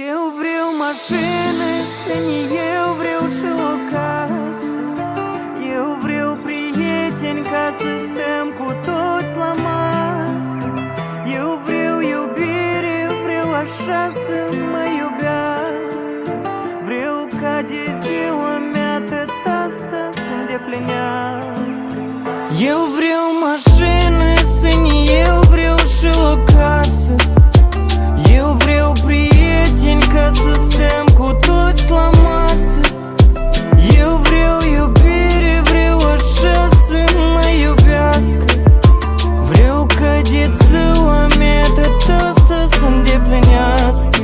Eu vreau mașină, seni, eu vreau și o casă. Eu vreau prieteni ca să stăm cu toți la masă. Eu vreau iubire, vreau așa să mă iubească. Vreau ca de ziua mea tot asta să îndeplinească. Eu vreau mașină, seni, eu vreau și o casă. Eu vreau prieteni ca să stăm cu toți la masă. Eu vreau iubire, vreau așa să mă iubească. Vreau ca de ziua mea tot asta să îndeplinească.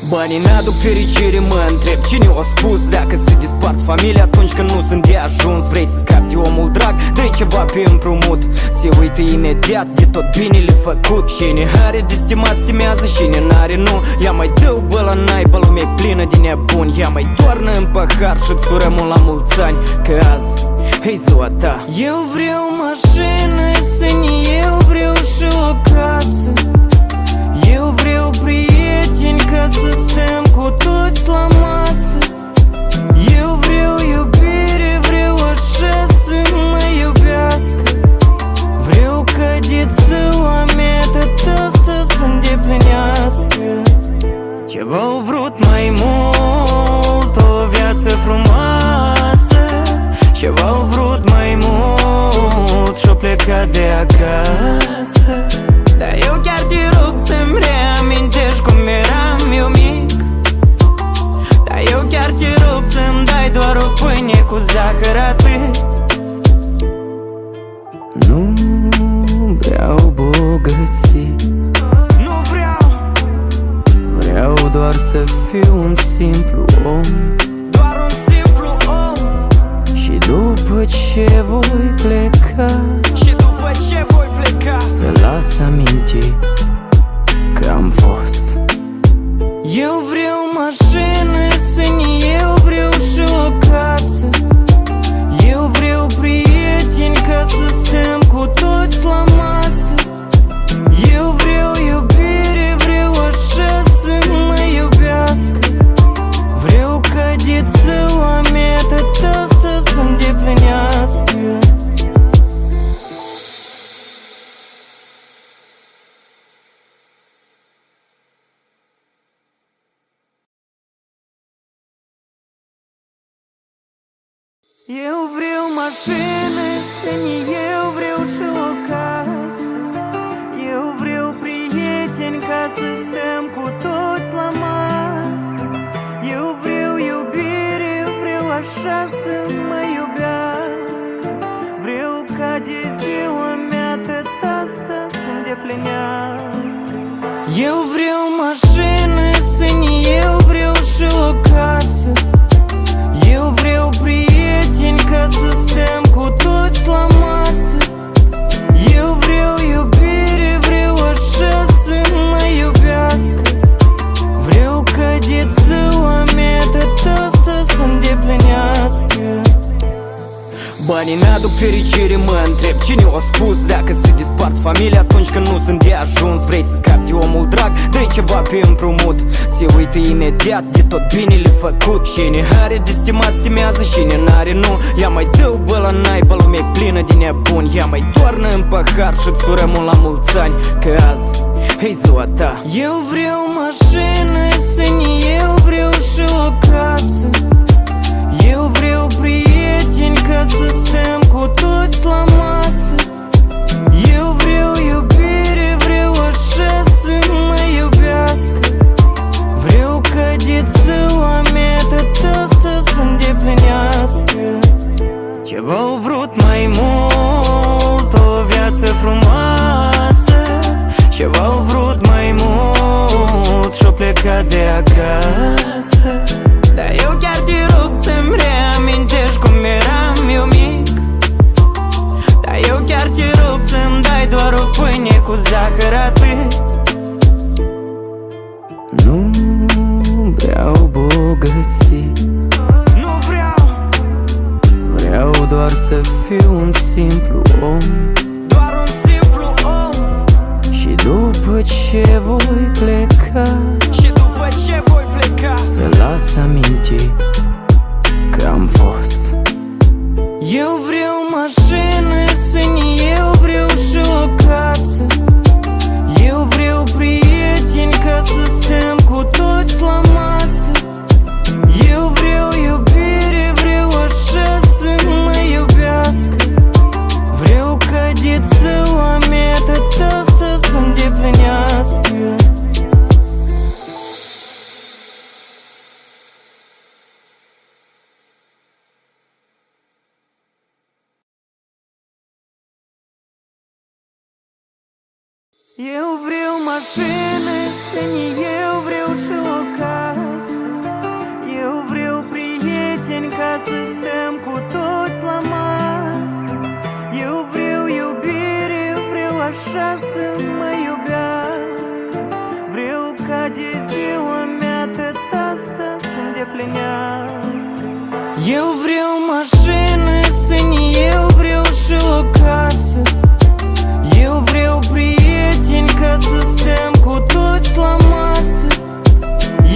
Banii n-aduc fericire, mă întreb cine o spus. Dacă se dispart familia atunci când nu sunt de ajuns. Vrei să scapi de omul drag, dă-i ceva pe împrumut. Se uită imediat de tot binele făcut. Cine are de stimat stimează, cine n-are nu. Ia mai dă-o bă la naiba, lumea plină de nebuni. Ia mai toarnă în pahar și-ți urăm la mulți ani, că azi e ziua ta. Eu vreau mașină, seni, eu vreau și o casă. Eu vreau prieteni ca să stăm cu toți la masă. Eu vreau iubire, vreau așa să mă iubească. Vreau ca de ziua mea tot asta să îndeplinească. Ce-v-au vrut mai mult, o viață frumoasă. Ce-v-au vrut mai mult și-o plecat de acasă. Dar eu chiar te rog să-mi reamintești cum eram eu mic. Dar eu chiar te rog să-mi dai doar o pâine cu zahăr atât. Nu vreau bogății, nu vreau. Vreau doar să fiu un simplu om, doar un simplu om. Și după ce voi pleca, să las amintiri că am fost. Eu vreau mașină, seni, eu vreau și o casă. Eu vreau prieteni ca să stăm cu toți la masă. Eu vreau iubire, vreau așa să mă iubească. Vreau ca de ziua mea tot asta să îndeplinească. Eu vreau mașină, seni, eu vreau și o casă. Eu vreau prieteni ca să stăm cu toți la masă. Eu vreau iubire, vreau așa să mă iubească. Vreau ca de ziua mea tot asta să îndeplinească. Eu vreau mașină, seni, eu vreau și o casă. Eu vreau prieteni ca să stăm cu toți la masă. Eu vreau iubire, vreau așa să mă iubească. Vreau ca de ziua mea tot asta să îndeplinească. Banii n-aduc fericire, mă întreb cine o spus. Dacă se dispart familia atunci când nu sunt de ajuns. Vrei să scapi de omul drag, dă-i ceva pe împrumut. Se uită imediat de tot binele făcut. Cine are de stimat stimează, cine n-are nu. Ia mai dă-o bă la naiba, lumea plină de nebuni. Ia mai toarnă în pahar și-ți urăm la mulți ani, că azi e ziua ta. Eu vreau mașină, seni, eu vreau și o casă. Eu vreau prieteni ca să stăm cu toți la masă. Eu vreau iubire, vreau așa să mă iubească. Vreau ca de ziua mea tot asta să îndeplinească. Ce-v-au vrut mai mult, o viață frumoasă. Ce-v-au vrut mai mult și-o plecat de acasă. Dar eu chiar te rog să-mi reamintești cum eram eu mic. Dar eu chiar te rog să-mi dai doar o pâine cu zahăr atât. Nu vreau bogății, nu vreau. Vreau doar să fiu un simplu om, doar un simplu om. Și după ce voi pleca, Eu vreau mașină, seni, eu vreau și o casă. Eu vreau prieteni ca să stăm cu toți la masă. Eu vreau iubire, vreau așa să mă iubească. Vreau ca de ziua mea tot asta să îndeplinească. Eu vreau mașină, seni, eu vreau și o casă. Eu vreau prieteni ca să stăm cu toți la masă.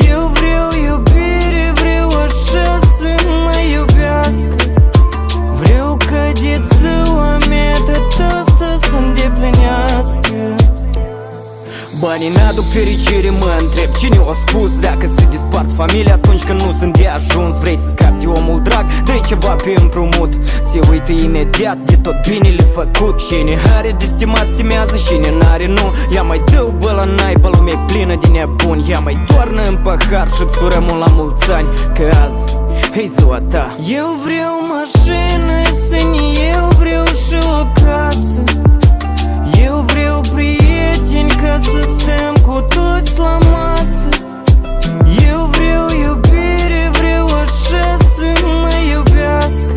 Eu vreau iubire, vreau așa să mă iubească. Vreau ca de ziua mea tot asta să îndeplinească. Banii n-aduc fericire, mă întreb cine o spus. Dacă se dispart familia atunci când nu sunt de ajuns. Vrei să scapi de omul drag, dă-i ceva pe împrumut. Se uită imediat de tot binele făcut. Cine are de stimat stimează, cine n-are nu. Ia mai dă-o bă la naibă, lumea e plină de nebuni. Ia mai toarnă în pahar și-ți urăm la mulți ani, că azi e ziua ta. Eu vreau mașină, seni, eu vreau și o casă. Eu vreau prieteni ca să stăm cu toți la masă. Eu vreau iubire, vreau așa să mă iubească.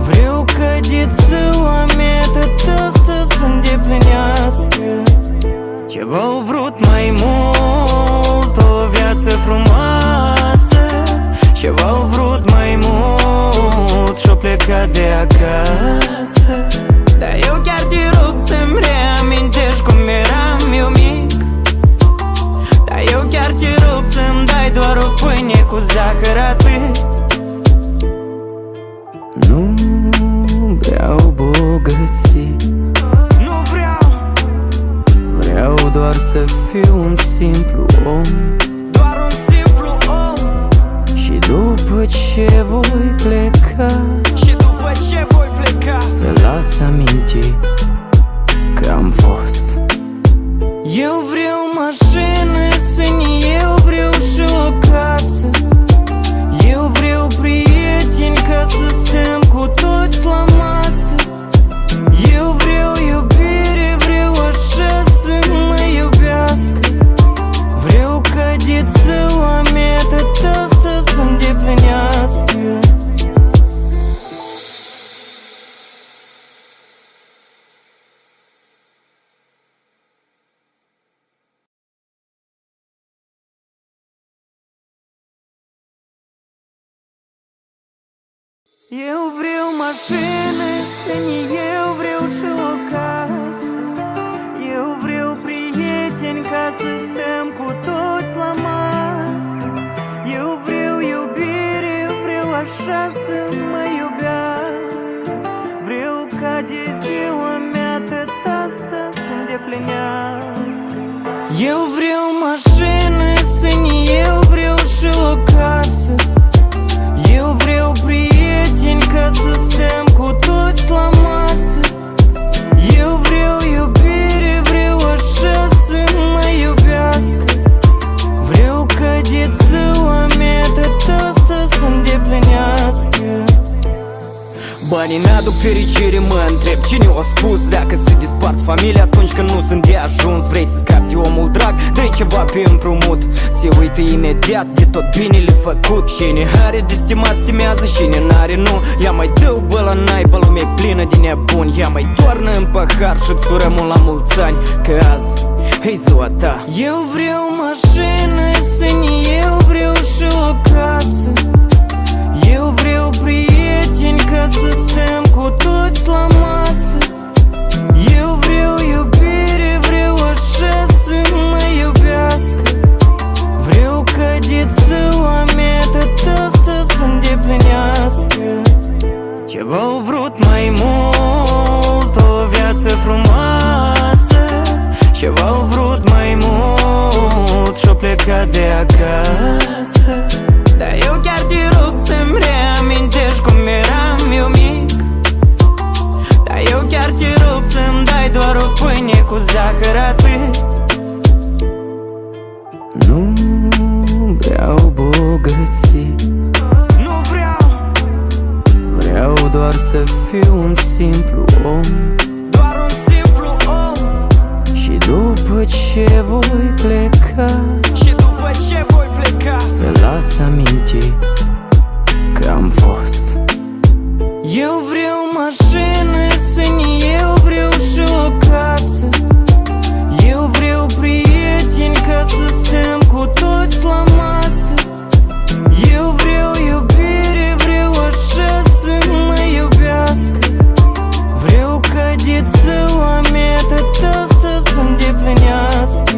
Vreau ca de ziua mea tot asta să îndeplinească. Ce-v-au vrut mai mult, o viață frumoasă. Ce-v-au vrut mai mult și-o plecat de acasă. Dar eu chiar te rog să-mi reamintești cum eram eu mic. Dar eu chiar te rog să-mi dai doar o pâine cu zahăr atât. Nu vreau bogății, nu vreau. Vreau doar să fiu un simplu om, doar un simplu om. Și după ce voi pleca, să las amintiri că am fost. Eu vreau mașină, seni, eu vreau și o casă. Eu vreau prieteni ca să stăm cu toți la masă. Eu vreau iubire, vreau așa să mă iubească. Vreau ca de ziua mea tot asta să îndeplinească. Eu vreau mașină, seni, eu vreau și o casă. Eu vreau prieteni ca să stăm cu toți la masă. Eu vreau iubire, vreau așa să mă iubească. Vreau ca de ziua mea tot asta să îndeplinească. Eu vreau mașină, seni, eu vreau și o casă. Eu vreau prieteni ca să stăm cu toți la masă. Eu vreau iubire, vreau așa să mă iubească. Vreau ca de ziua mea tot asta să îndeplinească. Banii n-aduc fericire, mă întreb cine o spus. Dacă se dispart familia atunci când nu sunt de ajuns. Vrei să scapi de omul drag, dă-i ceva pe împrumut. Se uită imediat de tot binele făcut. Cine are de stimat stimează, cine n-are nu. Ia mai dă-o bă la naibă, lumea e plină de nebuni. Ia mai toarnă în pahar și-ți urăm la mulți ani, că azi e ziua ta. Eu vreau mașină, seni, eu vreau și o casă. Eu vreau prieteni ca să stăm cu toți la masă. Eu vreau iubire, vreau așa să mă iubească. Vreau ca de ziua mea tot asta să îndeplinească. Ce-v-au vrut mai mult, o viață frumoasă. Ce-v-au vrut mai mult și-o plecat de acasă. Dar eu chiar te rog să-mi reamintești cum eram eu mic. Dar eu chiar te rog să-mi dai doar o pâine cu zahăr atât. Nu vreau bogății, nu vreau. Vreau doar să fiu un simplu om, doar un simplu om. Și după ce voi pleca, să las amintiri că am fost. Eu vreau mașină, săni, eu vreau și o casă. Eu vreau prieteni ca să stăm cu toți la masă. Eu vreau iubire, vreau așa să mă iubească. Vreau ca de ziua mea tot asta să îndeplinească.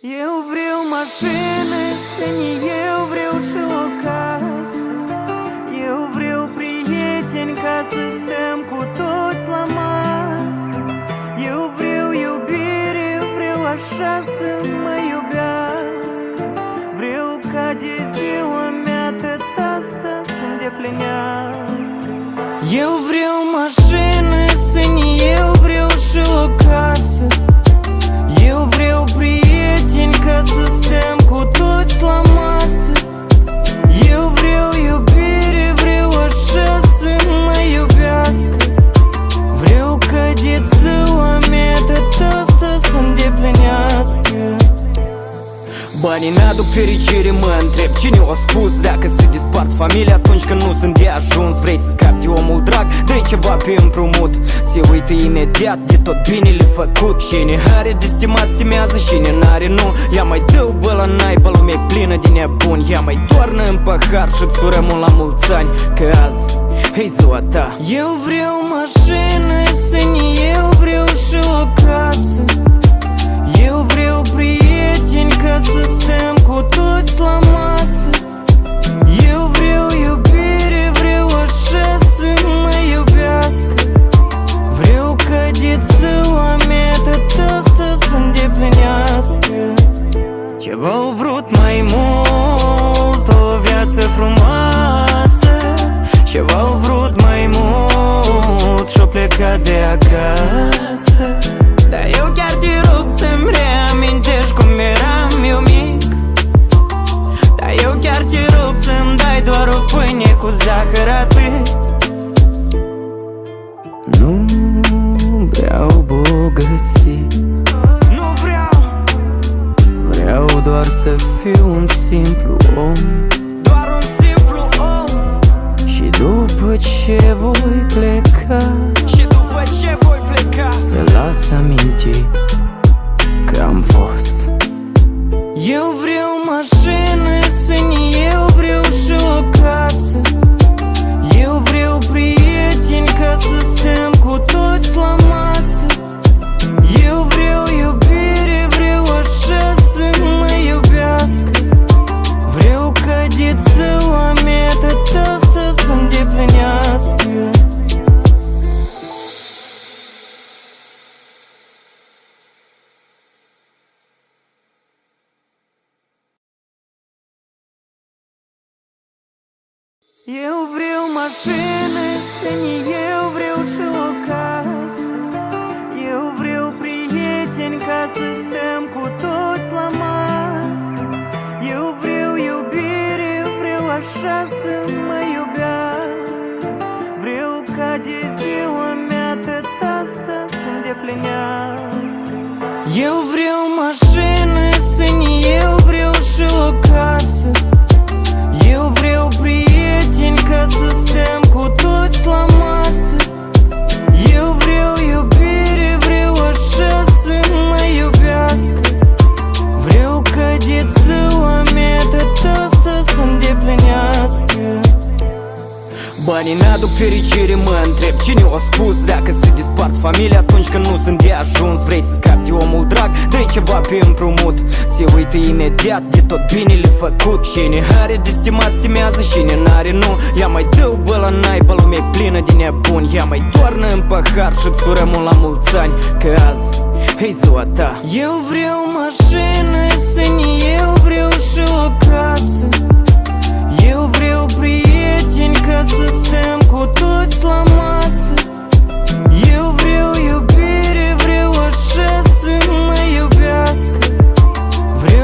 Eu vreau mașină, săni, eu vreau și o casă. Eu vreau prieteni ca să stăm cu toți la masă. Eu vreau iubire, vreau așa să mă iubească. Vreau ca de ziua mea tot asta să îndeplinească. Eu vreau mașină, săni, eu vreau și o casă. Eu vreau prieteni ca să stăm cu toți la masă. Eu vreau iubire, vreau așa să mă iubească. Vreau ca de ziua mea tot asta să îndeplinească. Banii n-aduc fericire, mă întreb cine o spus. Dacă se dispart familia atunci când nu sunt de ajuns. Vrei să scapi de omul drag, dă-i ceva pe împrumut. Se uită imediat de tot binele făcut. Cine are de stimat stimează, cine n-are nu. Ia mai dă-o bă la naibă, lumea e plină de nebuni. Ia mai toarnă în pahar și-ți urăm la mulți ani, că azi e ziua ta. Eu vreau mașină, săni, eu vreau și o casă. Eu vreau prieteni ca să stăm cu toți la masă. Eu vreau iubire, vreau așa să mă iubească. Vreau ca de ziua mea tot asta să îndeplinească. Ce-v-au vrut mai mult, o viață frumoasă. Ce-v-au vrut mai mult și-o plecat de acasă. Dar eu chiar te rog să-mi reamintești cum eram eu mic. Dar eu chiar te rog să-mi dai doar o pâine cu zahăr, atât. Nu vreau bogății, nu vreau. Vreau doar să fiu un simplu om, doar un simplu om. Și după ce voi pleca, să las amintiri că am fost. Eu vreau mașină, săni, eu vreau și o casă. Eu vreau prieteni ca să stăm cu toți la masă. Eu vreau iubire, vreau așa să mă iubească. Vreau ca de ziua mea tot asta să îndeplinească. Eu vreau mașină, săni, eu vreau și o casă. Eu vreau prieteni ca să stăm cu toți la masă. Eu vreau iubire, vreau așa să mă iubească. Vreau ca de ziua mea tot asta să îndeplinească. Eu vreau mașină, săni, eu vreau și o casă. Eu vreau prieteni ca să stăm cu toți la masă. Eu vreau iubire, vreau așa să mă iubească. Vreau ca de ziua mea tot asta să îndeplinească. Banii n-aduc fericire, mă întreb cine o spus. Dacă se dispart familia atunci când nu sunt de ajuns. Vrei să scapi de omul drag, dă-i ceva pe împrumut. Se uită imediat de tot binele făcut. Cine are de stimat stimează, cine n-are nu. Ia mai dă-o bă la naibă, lumea e plină de nebuni. Ia mai toarnă în pahar și-ți urăm la mulți ani, că azi e ziua ta. Eu vreau mașină, săni, eu vreau și o casă. Eu vreau prieteni ca să stăm cu toți la masă. Eu vreau iubire, vreau așa să mă iubească. Vreau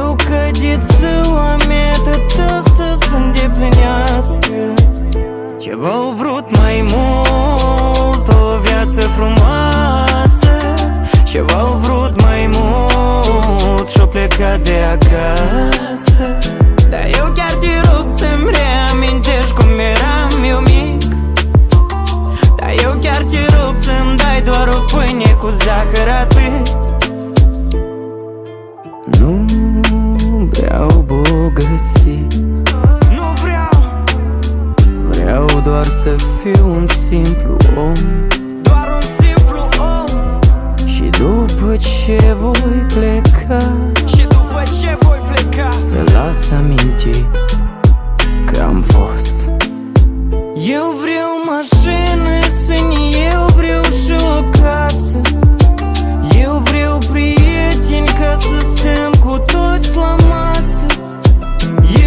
să fiu un simplu om, doar un simplu om. Și după ce voi pleca, să las amintiri că am fost. Eu vreau mașină, sân, eu vreau și o casă. Eu vreau prieteni ca să stăm cu toți la masă.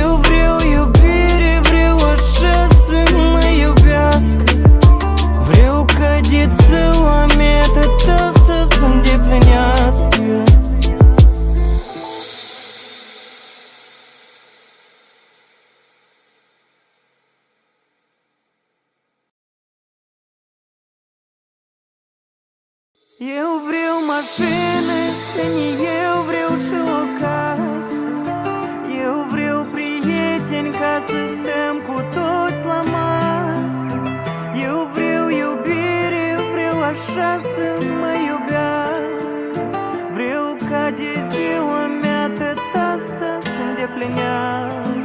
Eu vreau iubire, vreau așa să mă iubească. Vreau ca de ziua mea tot asta să îndeplinească. Eu vreau mașină, eu vreau și o casă. Eu vreau prieteni ca să stăm cu toți la masă. Eu vreau iubire, vreau așa să mă iubească. Vreau ca de ziua mea tot asta să îndeplinească.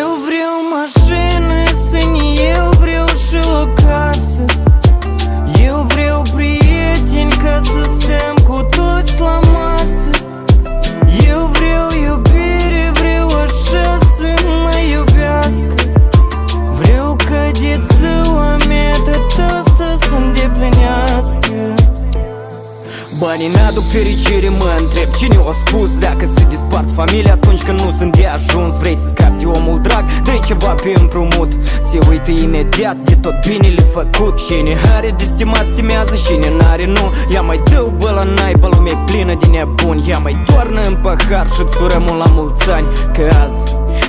Eu vreau mașină, eu vreau și o casă. Eu vreau prieteni ca să stăm cu toți la masă. Eu vreau iubire, vreau așa să mă iubească. Vreau ca de ziua mea tot asta să îndeplinească. Banii n-aduc fericire, mă întreb cine o spus. Dacă se dispart familia atunci când nu sunt de ajuns. Vrei să scapi de omul drag, dă-i ceva pe împrumut. Se uită imediat de tot binele făcut. Cine are de stimat stimează, cine n-are nu. Ia mai dă-o bă la naibă, lumea e plină de nebuni. Ia mai toarnă în pahar și-ți urăm la mulți ani, că azi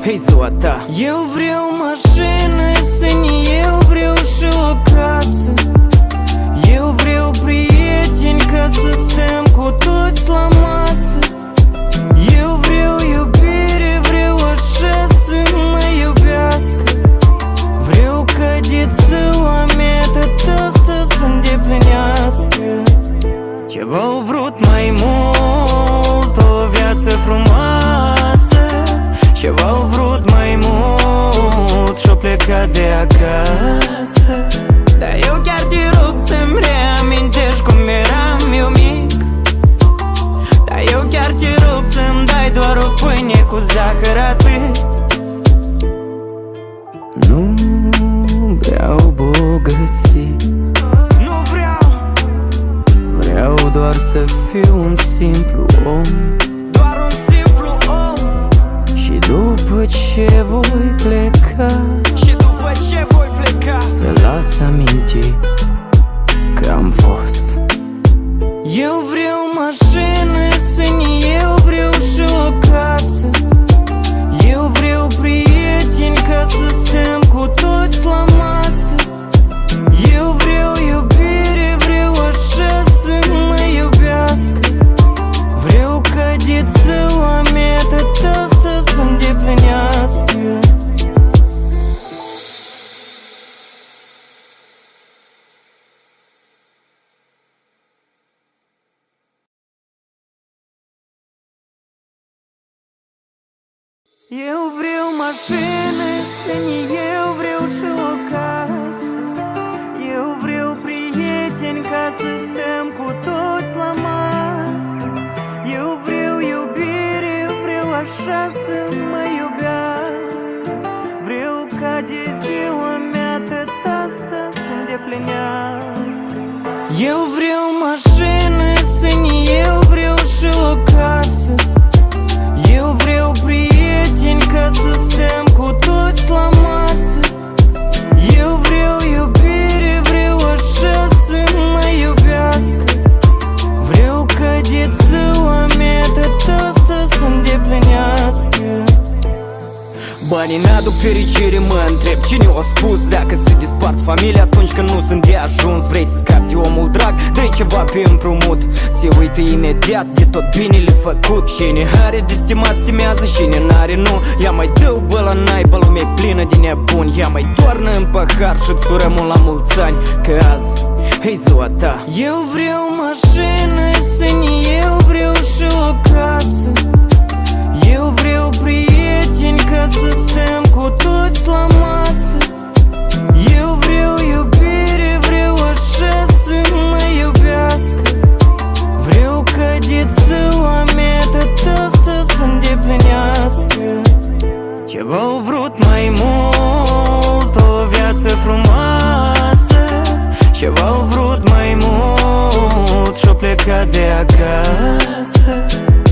e ziua ta. Eu vreau mașină, sân, eu vreau și o casă. Eu vreau prieteni ca să stăm cu toți la masă. Eu vreau iubire, vreau așa să mă iubească. Vreau ca de ziua mea tot asta să îndeplinească. Ce-v-au vrut mai mult, o viață frumoasă. Ce-v-au vrut mai mult și-o plecat de acasă. Dar eu chiar te rog să-mi reamintești cum eram eu mic. Dar eu chiar te rog să-mi dai doar o pâine cu zahăr, atât. Nu vreau bogății, nu vreau. vreau doar să fiu un simplu om, doar un simplu om. Și după ce voi pleca, să las amintiri că am fost. Eu vreau mașină, sân, eu vreau și o casă. Eu vreau prieteni ca să stăm cu toți la masă. Eu vreau iubire, vreau așa să mă iubească. Vreau ca de ziua mea tot asta să îndeplinească. Eu vreau mașină, eu vreau și o casă. Eu vreau prieteni ca să stăm cu toți la masă. Eu vreau iubire, vreau așa să mă iubească. Vreau ca de ziua mea tot asta să îndeplinească. Eu vreau mașină, eu vreau și o casă. Eu vreau prieteni ca să stăm cu toți la masă. Eu vreau iubire, vreau așa să mă iubească. Vreau ca de ziua mea tot asta să îndeplinească. Banii n-aduc fericire, mă întreb cine o spus. Dacă se dispart familia atunci când nu sunt de ajuns. Vrei să scapi de omul drag, dă-i ceva pe împrumut. Se uită imediat de tot binele făcut. Cine are de stimat stimează, cine n-are nu. Ia mai dă-o bă la naibă, lumea e plină de nebuni. Ia mai toarnă în pahar și-ți urăm la mulți ani, că azi e ziua ta. Eu vreau mașină, sân, eu vreau și o casă. Eu vreau prieteni ca să stăm cu toți la masă. Eu vreau Ce-v-au vrut mai mult, o viață frumoasă. Ce-v-au vrut mai mult și-o plecat de acasă.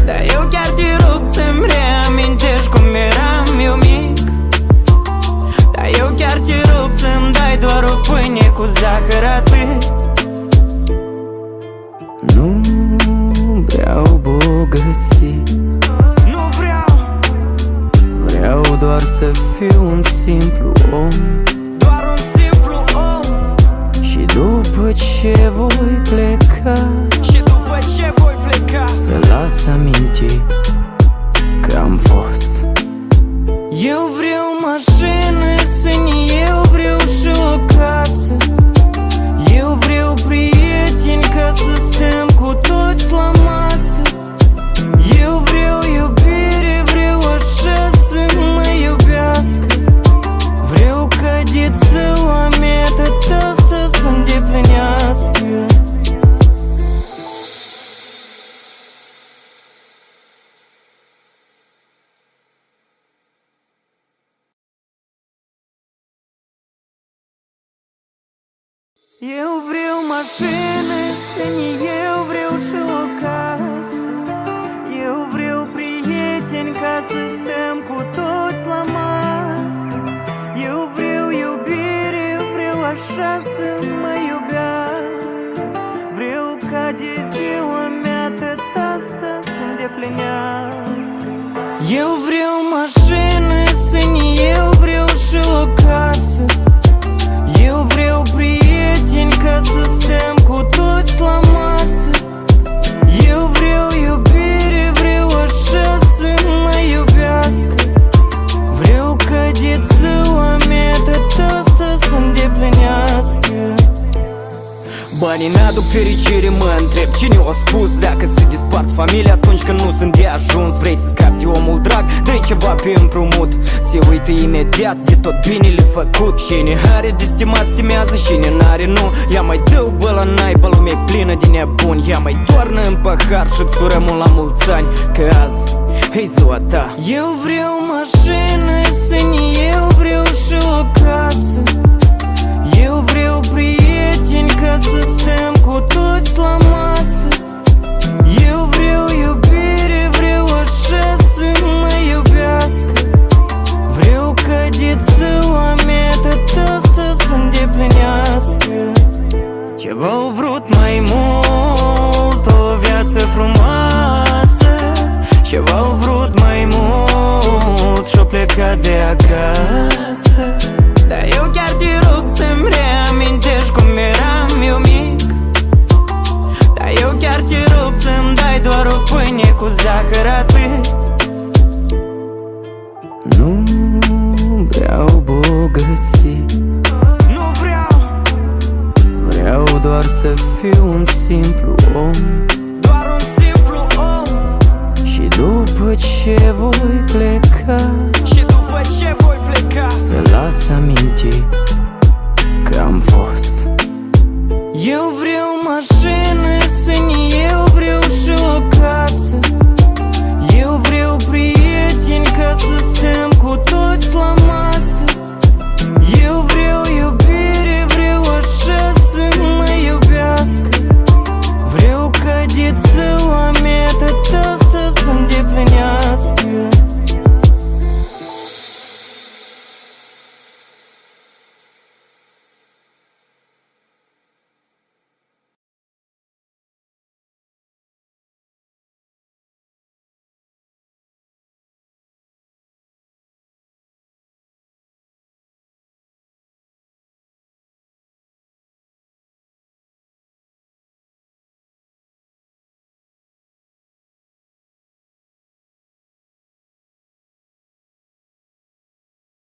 Dar eu chiar te rog să-mi reamintești cum eram eu mic. Dar eu chiar te rog să-mi dai doar o pâine cu zahăr, atât. Nu vreau bogății, nu vreau, vreau doar să fiu un simplu om. doar un simplu om. Și după ce voi pleca, Și după ce voi pleca, să las amintiri că am fost. Eu vreau mașină, sân, eu vreau și o casă. Eu vreau prieteni ca să stăm cu toți la masă. Eu vreau iubire, vreau așa să mă iubească. Vreau ca de ziua mea tot asta să îndeplinească. Eu vreau mașină, eu vreau și o casă. Eu vreau prieteni ca să stăm cu toți la masă. Eu vreau iubire, vreau așa să mă iubească. Vreau ca de ziua mea tot asta să îndeplinească. Eu vreau mașină, sân, eu vreau și o casă. Eu vreau prieteni ca să stăm cu toți la masă. Eu vreau iubire, vreau așa să mă iubească. Vreau ca de ziua mea tot asta să îndeplinească. Banii n-aduc fericire, mă întreb cine o spus. Dacă se dispart familia atunci când nu sunt de ajuns. Vrei să scapi de omul drag, dă-i ceva pe împrumut. Se uită imediat de tot binele făcut. Cine are de stimat stimează, cine n-are nu. Ia mai dă-o bă la naibă, lumea e plină de nebuni. Ia mai toarnă în pahar și-ți urăm la mulți ani, că azi e ziua ta. Eu vreau mașină, sân, eu vreau și o casă. Eu vreau prieteni ca să stăm cu toți la masă. Eu vreau iubire, vreau așa să mă iubească. Vreau ca de ziua mea tot asta să îndeplinească. Ce-v-au vrut mai mult, o viață frumoasă. Ce-v-au vrut mai mult și-o plecat de acasă. Dar eu chiar te rog să-mi reamintești cum eram eu mic. Dar eu chiar te rog să-mi dai doar o pâine cu zahăr, atât. Nu vreau bogății, nu vreau, vreau doar să fiu un simplu om. doar un simplu om. Și după ce voi pleca, Și după ce voi pleca, să las amintiri că am fost. Eu vreau